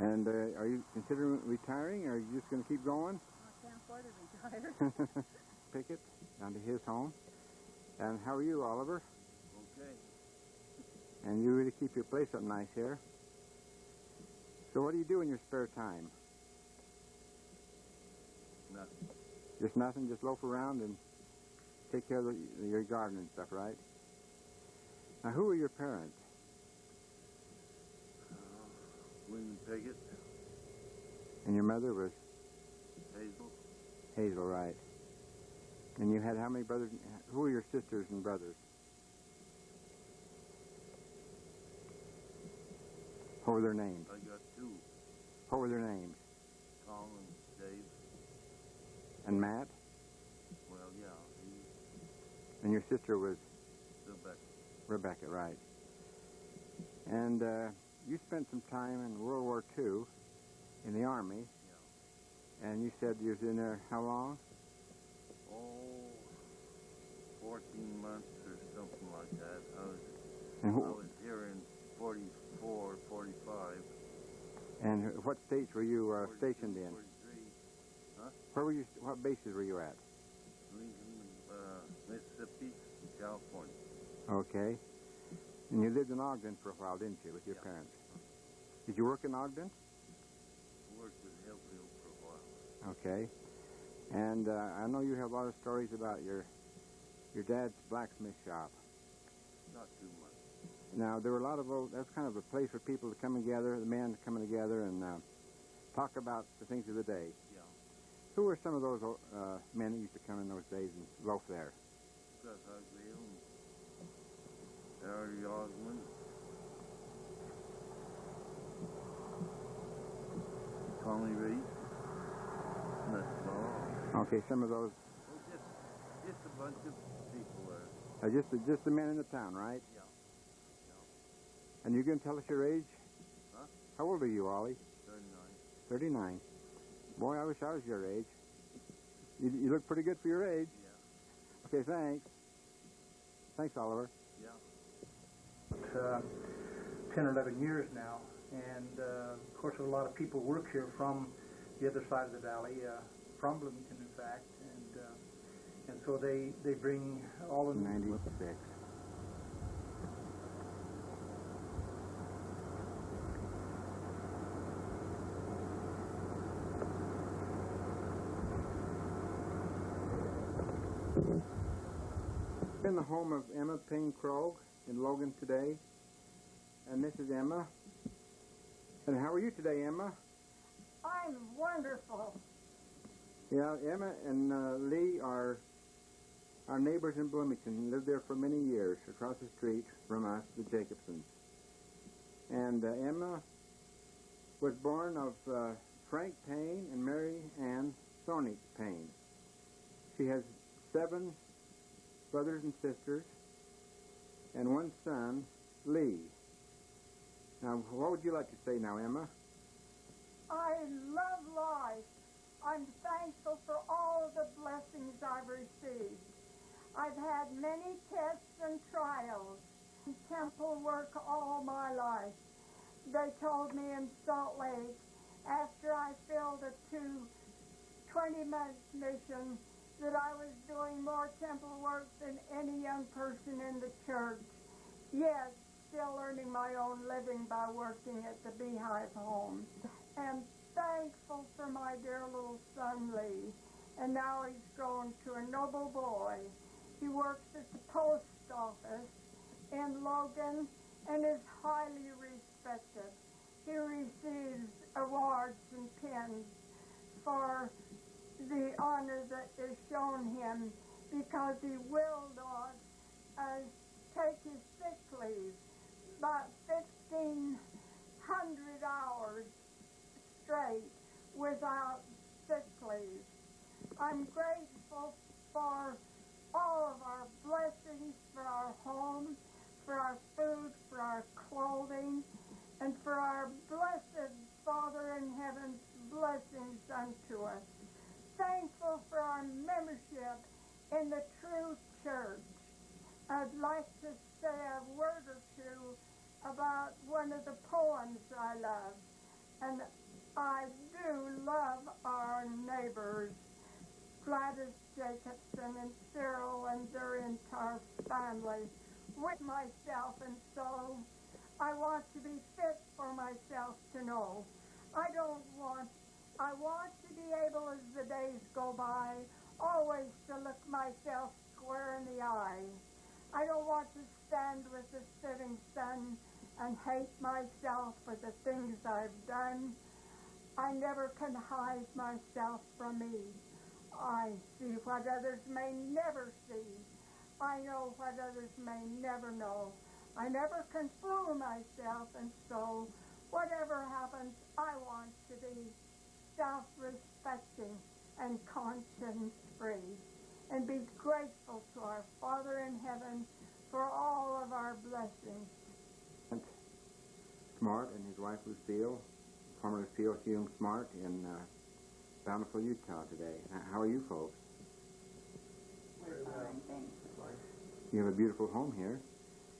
And are you considering retiring, or are you just going to keep going? I can't afford to retire. Pick it down to his home. And how are you, Oliver? Okay. And you really keep your place up nice here. So what do you do in your spare time? Nothing. Just nothing? Just loaf around and take care of your garden and stuff, right? Now, who are your parents? William Piggott. And your mother was? Hazel. Hazel, right. And you had how many brothers? Who were your sisters and brothers? What were their names? I got two. What were their names? Tom and Dave. And Matt? Well, yeah. And your sister was? Rebecca. Rebecca, right. And you spent some time in World War II in the Army. Yeah. And you said you was in there how long? Oh, 14 months or something like that. I was here in 44, 45. And what states were you stationed in? 43. Huh? Where were you? What bases were you at? Lincoln, Mississippi, California. Okay. And you lived in Ogden for a while, didn't you, with your Yeah. parents? Did you work in Ogden? Worked with Hillfield for a while. Okay. And I know you have a lot of stories about your dad's blacksmith shop. Not too much. Now, there were a lot of that's kind of a place for people to come together, the men coming together and talk about the things of the day. Yeah. Who were some of those men that used to come in those days and loaf there? Gus Hugwheel, Harry Osmond, Tommy Reed, that's all. Okay, some of those. Well, just a bunch of people there. Just the men in the town, right? Yeah. And you're going to tell us your age? Huh? How old are you, Ollie? 39. 39. Boy, I wish I was your age. You look pretty good for your age. Yeah. Okay, thanks. Thanks, Oliver. Yeah. It's 10 or 11 years now, and of course a lot of people work here from the other side of the valley, from Bloomington in fact, and so they bring all of 96. In the home of Emma Ping Krogh in Logan today. And this is Emma. And how are you today, Emma? I'm wonderful. Yeah, Emma and Lee are our neighbors in Bloomington. Lived there for many years, across the street from us, the Jacobsons. And Emma was born of Frank Payne and Mary Ann Sonic Payne. She has 7 brothers and sisters, and 1 son, Lee. Now, what would you like to say now, Emma? I love life. I'm thankful for all the blessings I've received. I've had many tests and trials, temple work all my life. They told me in Salt Lake, after I filled a 20-month mission, that I was doing more temple work than any young person in the church. Yes, still earning my own living by working at the Beehive Home. And thankful for my dear little son, Lee. And now he's grown to a noble boy. He works at the post office in Logan and is highly respected. He receives awards and pins for the honor that is shown him because he will not take his sick leave. About 1,500 hours straight without sick leave. I'm grateful for all of our blessings, for our home, for our food, for our clothing, and for our blessed Father in heaven's blessings unto us. Thankful for our membership in the true church. I'd like to say a word or two about one of the poems I love. And I do love our neighbors, Gladys Jacobson and Cyril and their entire family, with myself, and so I want to be fit for myself to know. I want to be able, as the days go by, always to look myself square in the eye. I don't want to stand with the setting sun and hate myself for the things I've done. I never can hide myself from me. I see what others may never see. I know what others may never know. I never can fool myself, and so whatever happens, I want to be self-respecting and conscience-free, and be grateful to our Father in heaven for all of our blessings. Smart and his wife Lucille, former Lucille Hume Smart in Bountiful, Utah today. How are you folks? We're fine, thanks. You have a beautiful home here.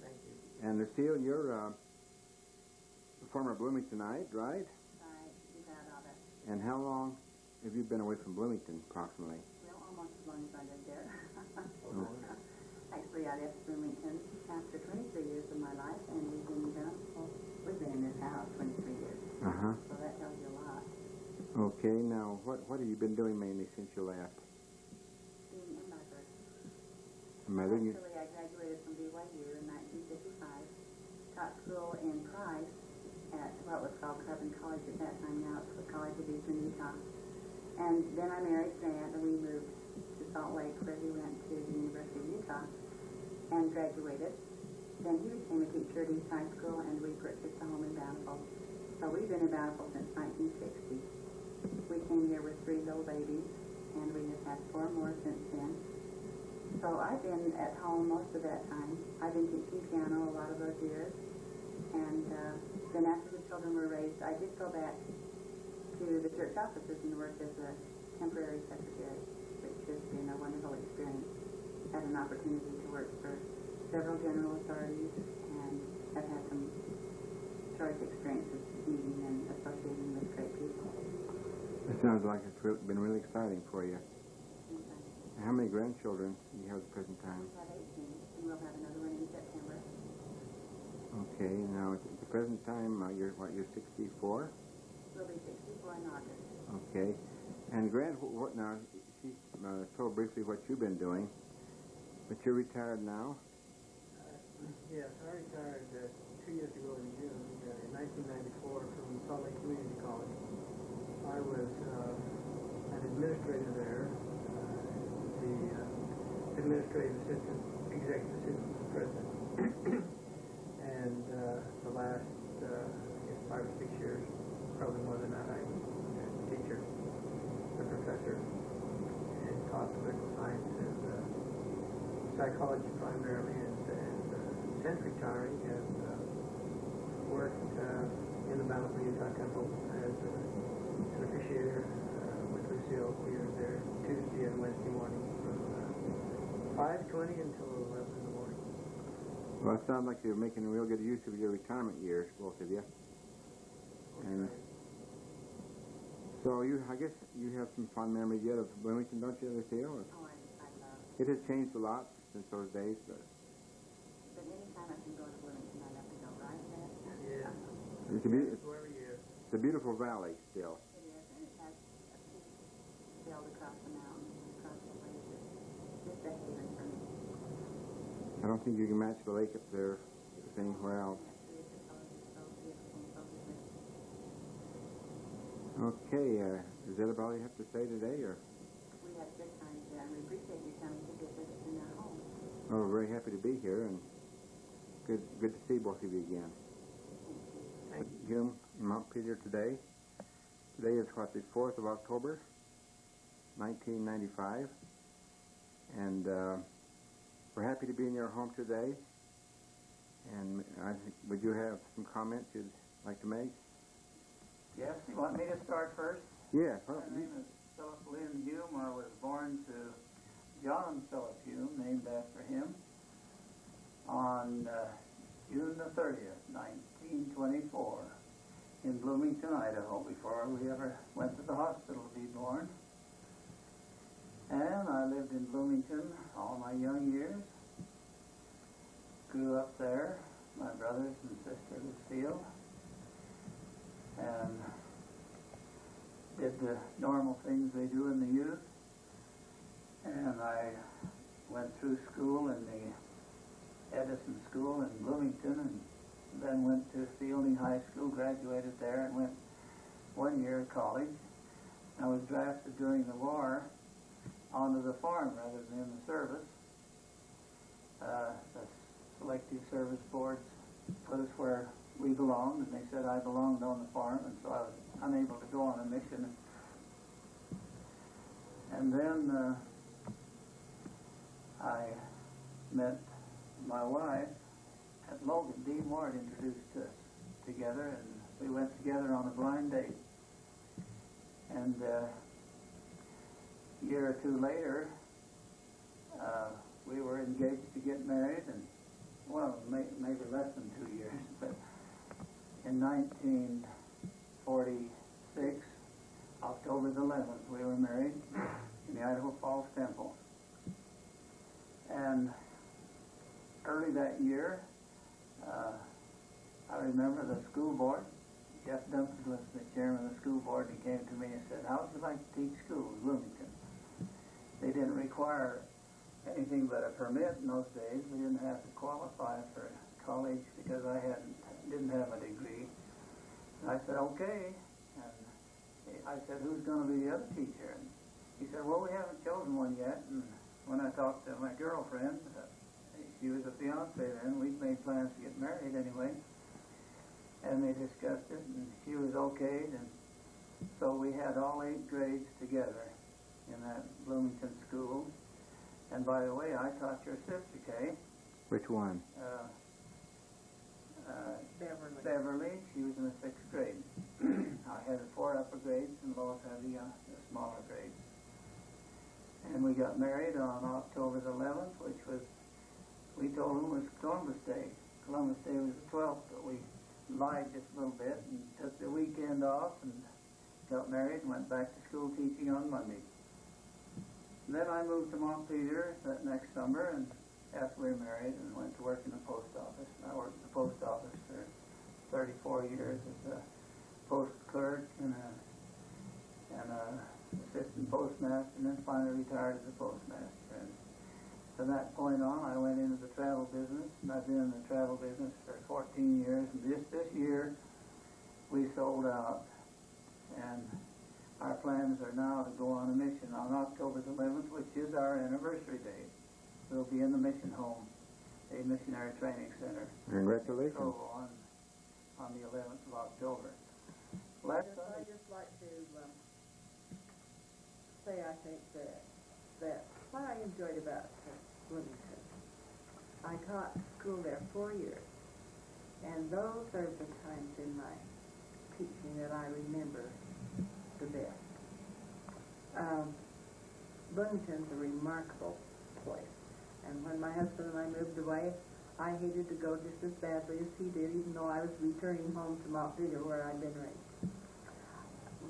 Thank you. And Lucille, you're a former Bloomingtonite, right? Right, you got all that. And how long have you been away from Bloomington, approximately? Well, almost as long as I lived there. Oh. Actually, I left Bloomington after 23 years of my life, and we've been in this house 23 years. Uh-huh. So that tells you a lot. Okay, now, what have you been doing mainly since you left? Being a mother. Mother, you... Actually, I graduated from BYU in 1955, taught school in Price at what was called Carbon College at that time. Now it's the College of Eastern Utah. And then I married Grant, and we moved to Salt Lake, where he went to the University of Utah and graduated. Then he became a teacher at East High School, and we purchased a home in Bountiful. So we've been in Bountiful since 1960. We came here with 3 little babies, and we have had 4 more since then. So I've been at home most of that time. I've been teaching piano a lot of those years. And then after the children were raised, I did go back to the church offices and work as a temporary secretary, which has been a wonderful experience. Had an opportunity to work for several general authorities, and have had some choice experiences meeting and associating with great people. It sounds like it's been really exciting for you. How many grandchildren do you have at the present time? We have 18, and we'll have another one in September. Okay, now at the present time, you're 64? We'll be 64 in August. Okay. And Grant, what now, she told briefly what you've been doing, but you're retired now? Yes, I retired 2 years ago in June, in 1994, from Salt Lake Community College. I was an administrator there, the administrative assistant, executive assistant to the president. And the last, I guess, 5 or 6 years, probably more than that, I was a teacher, a professor, and taught political science and psychology primarily, and since retiring, have worked in the Bountiful Utah Temple as an officiator with Lucille. We are there Tuesday and Wednesday morning from 5:20 until 11 in the morning. Well, it sounds like you're making real good use of your retirement years, both of you. And so I guess you have some fond memories yet of Bloomington, don't you, Lucille? Oh, I love It has changed a lot since those days, but anytime I can go to Bloomington, I love to go, right, Dad? Yeah. it's Every year. a beautiful valley still. It is, and it has a peak sailed across the mountains, across the lake. It's just a haven for me. I don't think you can match the lake up there anywhere else. Actually, it's so beautiful and so good. Okay, is that about all you have to say today, or? We had good times there, and we appreciate you coming to visit us in our home. Oh, we're very happy to be here, and good to see both of you again. Thank Hume in Montpelier today. Today is the 4th of October, 1995, and we're happy to be in your home today. And would you have some comments you'd like to make? Yes, you want me to start first? Yes. My name is Philip Lynn Hume. I was born to John Philip Hume, named after him, on June the 30th, 1924. in Bloomington, Idaho, before we ever went to the hospital to be born. And I lived in Bloomington all my young years. Grew up there, my brothers and sister Lucille, and did the normal things they do in the youth. And I went through school in the Edison School in Bloomington, and then went to Fielding High School, graduated there, and went 1 year of college. I was drafted during the war onto the farm rather than in the service. The selective service boards put us where we belonged, and they said I belonged on the farm, and so I was unable to go on a mission. And then I met my wife at Logan. Dean Ward introduced us together, and we went together on a blind date. And a year or two later, we were engaged to get married, and well, maybe less than 2 years, but in 1946, October the 11th, we were married in the Idaho Falls Temple. And early that year, I remember the school board, Jeff Dunford was the chairman of the school board, and he came to me and said, "How would you like to teach school in Bloomington?" They didn't require anything but a permit in those days. We didn't have to qualify for college because I didn't have a degree. And I said, "Okay." And I said, "Who's going to be the other teacher?" And he said, "Well, we haven't chosen one yet." And when I talked to my girlfriend, she was a fiance then, we'd made plans to get married anyway, and they discussed it, and she was okayed, and so we had all 8 grades together in that Bloomington school. And by the way, I taught your sister, Kay. Which one? Beverly. She was in the 6th grade. I had the 4 upper grades, and Lois had the smaller grades. And we got married on October the 11th, which was, we told them, was Columbus Day. Columbus Day was the 12th, but we lied just a little bit and took the weekend off and got married and went back to school teaching on Monday. Then I moved to Montpelier that next summer, and after we were married, and went to work in the post office. And I worked in the post office for 34 years as a post clerk and a assistant postmaster, and then finally retired as a postmaster. And from that point on, I went into the travel business, and I've been in the travel business for 14 years. And this year, we sold out, and our plans are now to go on a mission on October the 11th, which is our anniversary date. We'll be in the mission home, a missionary training center. Congratulations. On the 11th of October. I'd just like to say I think that what I enjoyed about Bloomington, I taught school there 4 years, and those are the times in my teaching that I remember the best. Bloomington's a remarkable place, and when my husband and I moved away, I hated to go just as badly as he did, even though I was returning home to Montpelier where I'd been raised.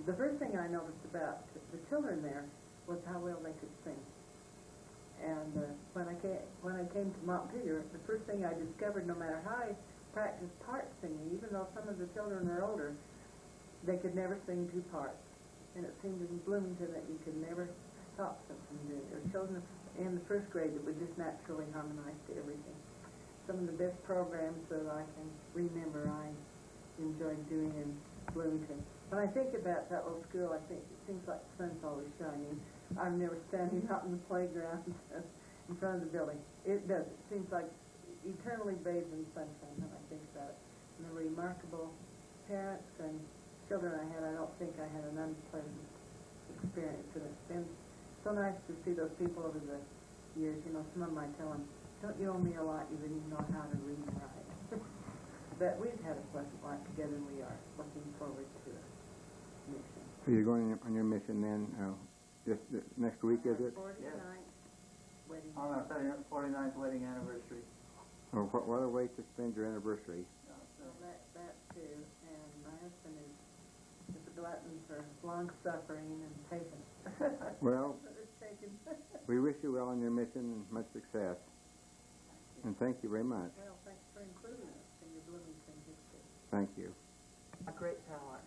The first thing I noticed about the children there was how well they could sing. And when I came to Montpelier, the first thing I discovered, no matter how I practiced part singing, even though some of the children are older, they could never sing 2 parts. And it seemed in Bloomington that you could never stop them from doing it. There were children in the 1st grade that would just naturally harmonize to everything. Some of the best programs that I can remember I enjoyed doing in Bloomington. When I think about that little school, I think it seems like the sun's always shining. I'm never standing out in the playground in front of the building. It does. It seems like eternally bathed in sunshine when I think about it. And the remarkable parents and children I had, I don't think I had an unpleasant experience. And it's been so nice to see those people over the years. You know, some of them I tell them, "Don't you owe me a lot? You didn't even know how to read and write." But we've had a pleasant life together, and we are looking forward to a mission. So you're going on your mission then just next week, is it? 49th wedding. On our 49th wedding anniversary. Oh, what a way to spend your anniversary. So that too, and my husband is for long suffering and patience. Well, It's taken. we wish you well on your mission and much success. And thank you very much. Well, thanks for including us in your Bloomington history. Thank you. A great talent.